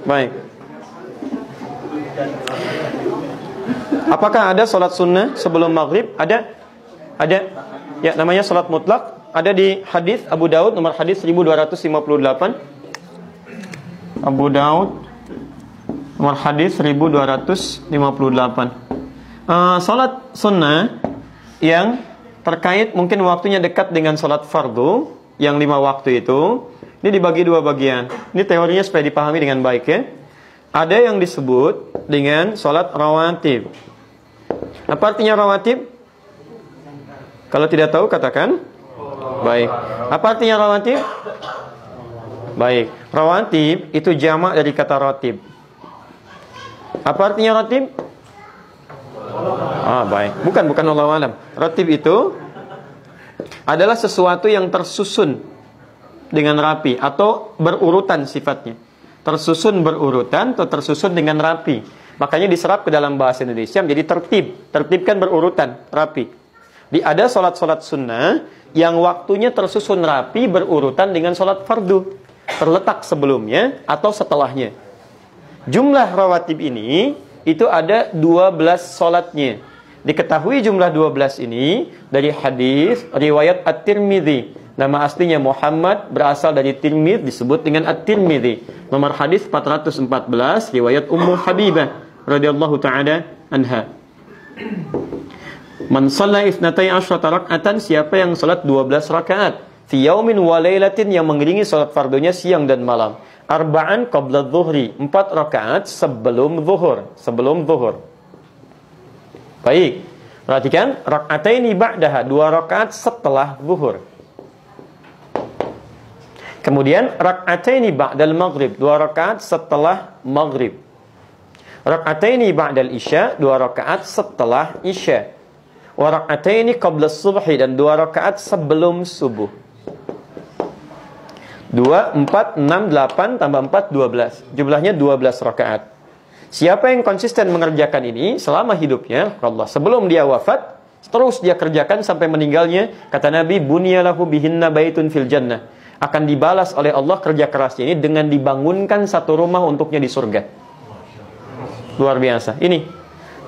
Baik. Apakah ada sholat sunnah sebelum maghrib? Ada. Ada. Ya, namanya sholat mutlak. Ada di hadis Abu Daud nomor hadis 1258. Abu Daud nomor hadis 1258. Sholat sunnah yang terkait mungkin waktunya dekat dengan sholat fardu yang 5 waktu itu, ini dibagi 2 bagian. Ini teorinya supaya dipahami dengan baik ya. Ada yang disebut dengan sholat rawatib. Apa artinya rawatib? Kalau tidak tahu katakan. Baik. Apa artinya rawatib? Baik. Rawatib itu jamak dari kata ratib. Apa artinya ratib? Baik. Bukan Allahu a'lam. Ratib itu adalah sesuatu yang tersusun dengan rapi atau berurutan sifatnya. Tersusun berurutan atau tersusun dengan rapi. Makanya diserap ke dalam bahasa Indonesia menjadi tertib. Tertib kan berurutan, rapi. Ada sholat-sholat sunnah yang waktunya tersusun rapi berurutan dengan sholat fardu. Terletak sebelumnya atau setelahnya. Jumlah rawatib ini itu ada 12 sholatnya. Diketahui jumlah 12 ini dari hadis riwayat At-Tirmidzi. Nama aslinya Muhammad, berasal dari Tirmidz, disebut dengan At-Tirmidzi. Nomor hadis 414 riwayat Ummu Habibah radhiyallahu taala anha. Man shalla 12 raka'atan, siapa yang salat 12 rakaat fi yaumin wa lailatin, yang mengiringi salat fardunya siang dan malam. Arba'an qabla dhuhri, 4 rakaat sebelum zuhur. Baik. Perhatikan, raka'ataini ba'daha, 2 rakaat setelah zuhur. Kemudian raka'ataini ba'dal maghrib, 2 rakaat setelah maghrib. Raka'ataini ba'dal isya, 2 rakaat setelah isya. Wa raka'ataini qabla subhi, dan 2 rakaat sebelum subuh. 2, 4, 6, 8 tambah 4, 12. Jumlahnya 12 rakaat. Siapa yang konsisten mengerjakan ini selama hidupnya, Allah, sebelum dia wafat, terus dia kerjakan sampai meninggalnya, kata Nabi, bunyalahu bihinna baitun fil jannah. Akan dibalas oleh Allah kerja kerasnya ini dengan dibangunkan satu rumah untuknya di surga. Luar biasa. Ini.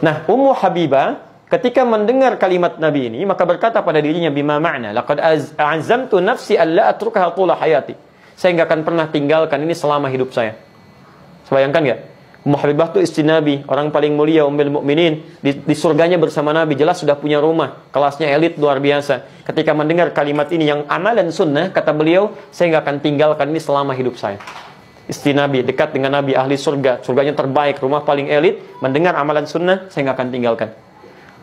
Nah, Ummu Habibah ketika mendengar kalimat Nabi ini, maka berkata pada dirinya, bima ma'na, laqad azamtu nafsi alla atrukaha tula hayati. Saya nggak akan pernah tinggalkan ini selama hidup saya. Bayangkan nggak? Ummu Habibah itu istri Nabi, orang paling mulia, Ummul Mukminin, di surganya bersama Nabi, jelas sudah punya rumah, kelasnya elit luar biasa. Ketika mendengar kalimat ini yang amalan sunnah, kata beliau, saya nggak akan tinggalkan ini selama hidup saya. Istri Nabi, dekat dengan Nabi, ahli surga, surganya terbaik, rumah paling elit, mendengar amalan sunnah, saya nggak akan tinggalkan.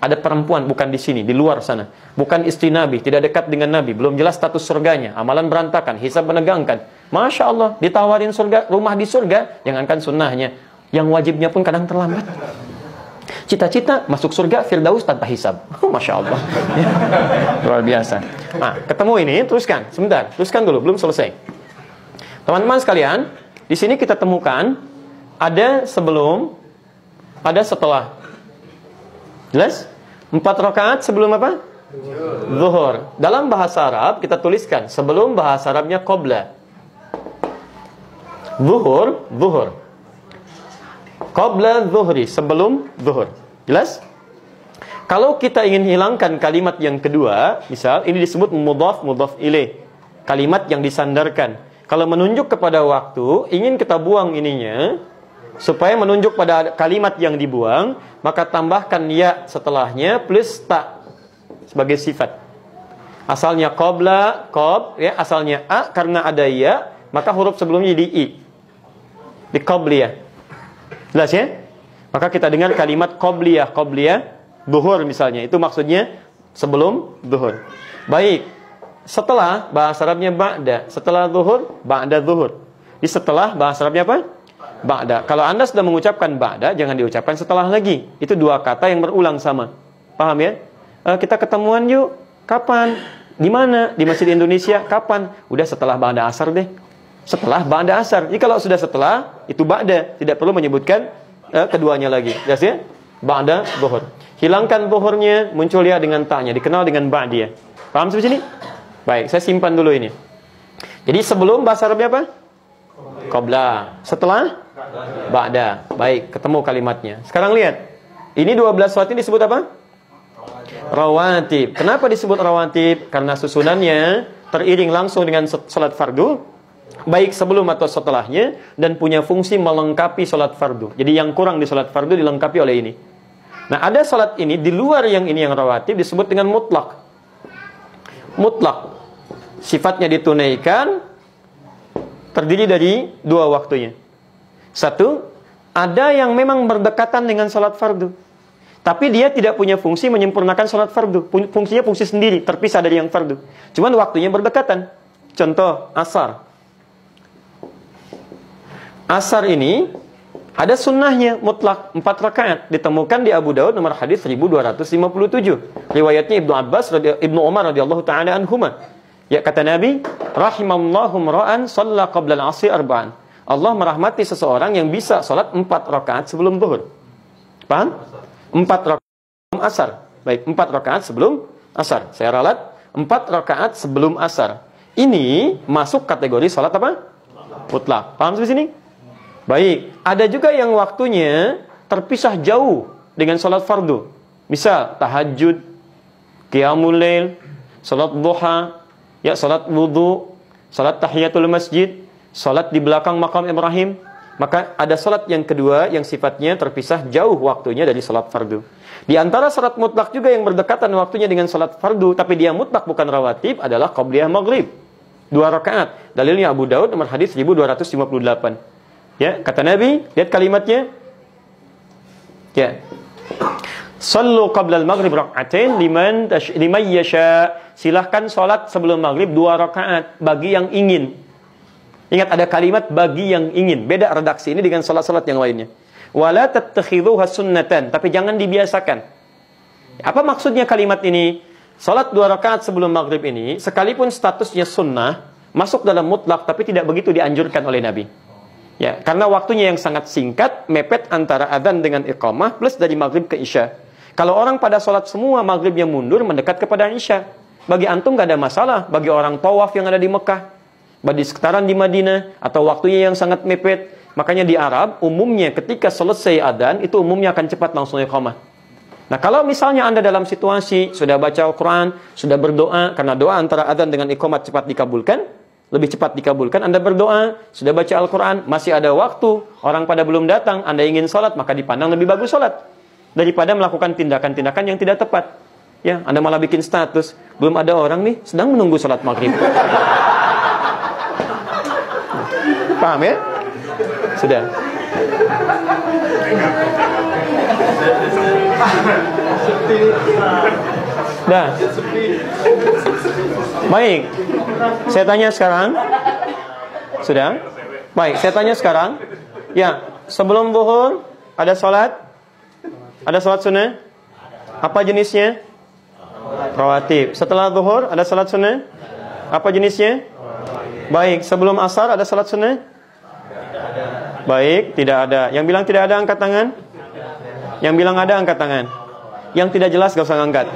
Ada perempuan, bukan di sini, di luar sana, bukan istri Nabi, tidak dekat dengan Nabi, belum jelas status surganya, amalan berantakan, hisab menegangkan. Masya Allah, ditawarin surga, rumah di surga, jangankan sunnahnya, yang wajibnya pun kadang terlambat. Cita-cita masuk surga Firdaus tanpa hisab. Masya Allah. Luar biasa. Nah, ketemu ini, teruskan. Sebentar, teruskan dulu, belum selesai. Teman-teman sekalian, di sini kita temukan ada sebelum, ada setelah. Jelas? 4 rakaat sebelum apa? Zuhur. Dalam bahasa Arab kita tuliskan sebelum, bahasa Arabnya qabla. Zuhur. Qabla zuhri, sebelum zuhur. Jelas? Kalau kita ingin hilangkan kalimat yang kedua, misal ini disebut mudhaf ilaih, kalimat yang disandarkan. Kalau menunjuk kepada waktu, ingin kita buang ininya, supaya menunjuk pada kalimat yang dibuang, maka tambahkan ya setelahnya plus ta sebagai sifat. Asalnya qabla, ya, asalnya a, karena ada ya, maka huruf sebelumnya jadi i. Di qabliyah. Jelas ya? Maka kita dengar kalimat qabliyah, zuhur misalnya, itu maksudnya sebelum zuhur. Baik. Setelah, bahasa Arabnya ba'da. Setelah zuhur, ba'da zuhur. Di setelah, bahasa Arabnya apa? Ba'da. Kalau Anda sudah mengucapkan ba'da, jangan diucapkan setelah lagi. Itu 2 kata yang berulang sama. Paham ya? Kita ketemuan yuk. Kapan? Di mana? Di Masjid Indonesia. Kapan? Udah setelah ba'da asar deh. Setelah ba'da asar. Jadi kalau sudah setelah, itu ba'da. Tidak perlu menyebutkan keduanya lagi. Jelas ya? Ba'da zuhur. Hilangkan zuhurnya, muncul ya dengan ta'nya. Dikenal dengan ba'diyah. Paham sampai sini? Baik, saya simpan dulu ini. Jadi sebelum, bahasa Arabnya apa? Qabla. Setelah? Ba'da. Baik, ketemu kalimatnya. Sekarang lihat. Ini 12 salat ini disebut apa? Rawatib. Kenapa disebut rawatib? Karena susunannya teriring langsung dengan salat fardu, baik sebelum atau setelahnya, dan punya fungsi melengkapi salat fardu. Jadi yang kurang di salat fardu dilengkapi oleh ini. Nah, ada salat ini di luar yang ini yang rawatib disebut dengan mutlak. Mutlak. Sifatnya ditunaikan, terdiri dari dua waktunya. Satu, ada yang memang berdekatan dengan salat fardu, tapi dia tidak punya fungsi menyempurnakan salat fardu. Fungsinya fungsi sendiri, terpisah dari yang fardu. Cuman waktunya berdekatan. Contoh, asar. Asar ini ada sunnahnya mutlak 4 rakaat. Ditemukan di Abu Daud nomor hadis 1257. Riwayatnya Ibnu Umar radhiyallahu taala anhuma. Ya, kata Nabi, rahimallahu ra'an shalla qabla al-'asri arba'an. Allah merahmati seseorang yang bisa salat 4 rakaat sebelum zuhur. Paham? 4 rakaat sebelum asar. Baik, 4 rakaat sebelum asar. Saya ralat 4 rakaat sebelum asar. Ini masuk kategori salat apa? Mutlak. Paham sampai sini? Baik, ada juga yang waktunya terpisah jauh dengan salat fardu. Misal tahajud, qiyamul lail, salat duha, ya salat wudu, salat tahiyatul masjid, salat di belakang makam Ibrahim. Maka ada salat yang kedua yang sifatnya terpisah jauh waktunya dari salat fardu. Di antara salat mutlak juga yang berdekatan waktunya dengan salat fardu, tapi dia mutlak bukan rawatib, adalah qabliyah maghrib. 2 rakaat. Dalilnya Abu Daud nomor hadis 1258. Ya, kata Nabi, lihat kalimatnya. Ya. Sallu qabla al-maghrib rak'atain liman yasha. Silahkan salat sebelum maghrib 2 rakaat bagi yang ingin. Ingat, ada kalimat bagi yang ingin. Beda redaksi ini dengan salat-salat yang lainnya. Wala tattakhidhuha sunnatan, tapi jangan dibiasakan. Apa maksudnya kalimat ini? Salat 2 rakaat sebelum maghrib ini, sekalipun statusnya sunnah, masuk dalam mutlak, tapi tidak begitu dianjurkan oleh Nabi. Ya, karena waktunya yang sangat singkat, mepet antara adzan dengan iqamah, plus dari maghrib ke isya. Kalau orang pada salat semua maghribnya mundur, mendekat kepada isya. Bagi antum gak ada masalah. Bagi orang tawaf yang ada di Mekah, bagi sekitaran di Madinah, atau waktunya yang sangat mepet. Makanya di Arab, umumnya ketika selesai adzan, itu umumnya akan cepat langsung iqamah. Nah, kalau misalnya Anda dalam situasi sudah baca Al-Quran, sudah berdoa, karena doa antara adzan dengan iqamat cepat dikabulkan, lebih cepat dikabulkan, Anda berdoa, sudah baca Al-Quran, masih ada waktu, orang pada belum datang, Anda ingin sholat, maka dipandang lebih bagus sholat daripada melakukan tindakan-tindakan yang tidak tepat. Ya, Anda malah bikin status, belum ada orang nih, sedang menunggu sholat maghrib. Paham ya? Sudah. Dah. Baik. Saya tanya sekarang. Sudah? Baik, saya tanya sekarang. Ya, sebelum zuhur ada salat? Ada salat sunnah? Apa jenisnya? Rawatib. Setelah zuhur ada salat sunnah? Apa jenisnya? Baik, sebelum asar ada salat sunnah? Baik, tidak ada. Yang bilang tidak ada angkat tangan? Yang bilang ada angkat tangan? Yang tidak jelas gak usah ngangkat.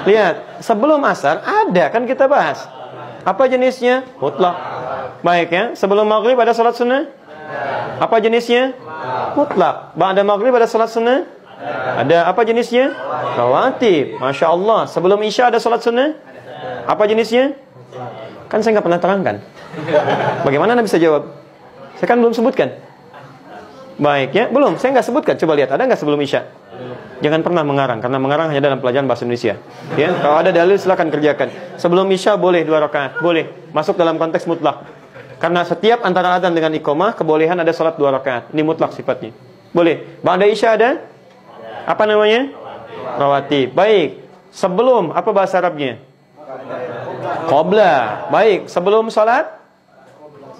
Lihat, sebelum asar ada, kan kita bahas. Apa jenisnya? Mutlak. Baik ya, sebelum maghrib ada salat sunnah? Apa jenisnya? Mutlak. Ba'da maghrib ada salat sunnah? Ada. Apa jenisnya? Rawatib. Masya Allah. Sebelum isya ada salat sunnah? Apa jenisnya? Kan saya nggak pernah terangkan. Bagaimana Anda bisa jawab? Saya kan belum sebutkan. Baik ya, belum. Saya nggak sebutkan. Coba lihat, ada nggak sebelum isya? Jangan pernah mengarang, karena mengarang hanya dalam pelajaran bahasa Indonesia. Ya, kalau ada dalil silakan kerjakan. Sebelum isya boleh 2 rakaat, boleh. Masuk dalam konteks mutlak. Karena setiap antara adzan dengan iqamah kebolehan ada salat 2 rakaat. Ini mutlak sifatnya. Boleh. Ba'da isya ada? Apa namanya? Rawatib. Baik. Sebelum, apa bahasa Arabnya? Qabla. Baik. Sebelum salat?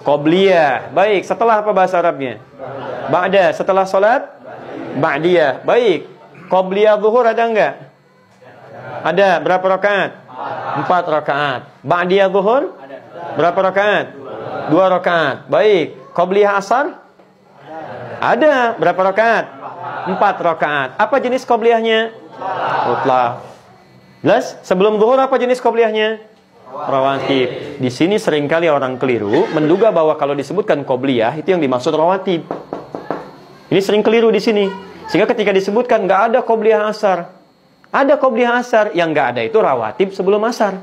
Qabliyah. Baik. Setelah, apa bahasa Arabnya? Ba'da. Setelah salat? Ba'diyah. Baik. Qabliyah zuhur ada enggak? Ada. Berapa rakaat? 4 rakaat. Ba'diyah zuhur? Berapa rakaat? 2 rakaat. Baik. Qabliyah asar? Ada. Berapa rakaat? 4 rakaat. Apa jenis qabliyahnya? Mutlak. Jelas? Sebelum zuhur apa jenis qabliyahnya? rawatib. Di sini seringkali orang keliru menduga bahwa kalau disebutkan qobliyah itu yang dimaksud rawatib. Ini sering keliru di sini. Sehingga ketika disebutkan nggak ada qobliyah asar. Ada qobliyah asar, yang nggak ada itu rawatib sebelum asar.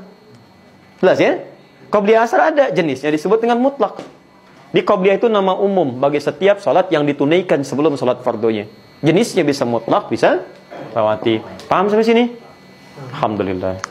Jelas ya? Qobliyah asar ada, jenisnya disebut dengan mutlak. Di qobliyah itu nama umum bagi setiap sholat yang ditunaikan sebelum sholat fardunya. Jenisnya bisa mutlak, bisa rawatib. Paham sampai sini? Alhamdulillah.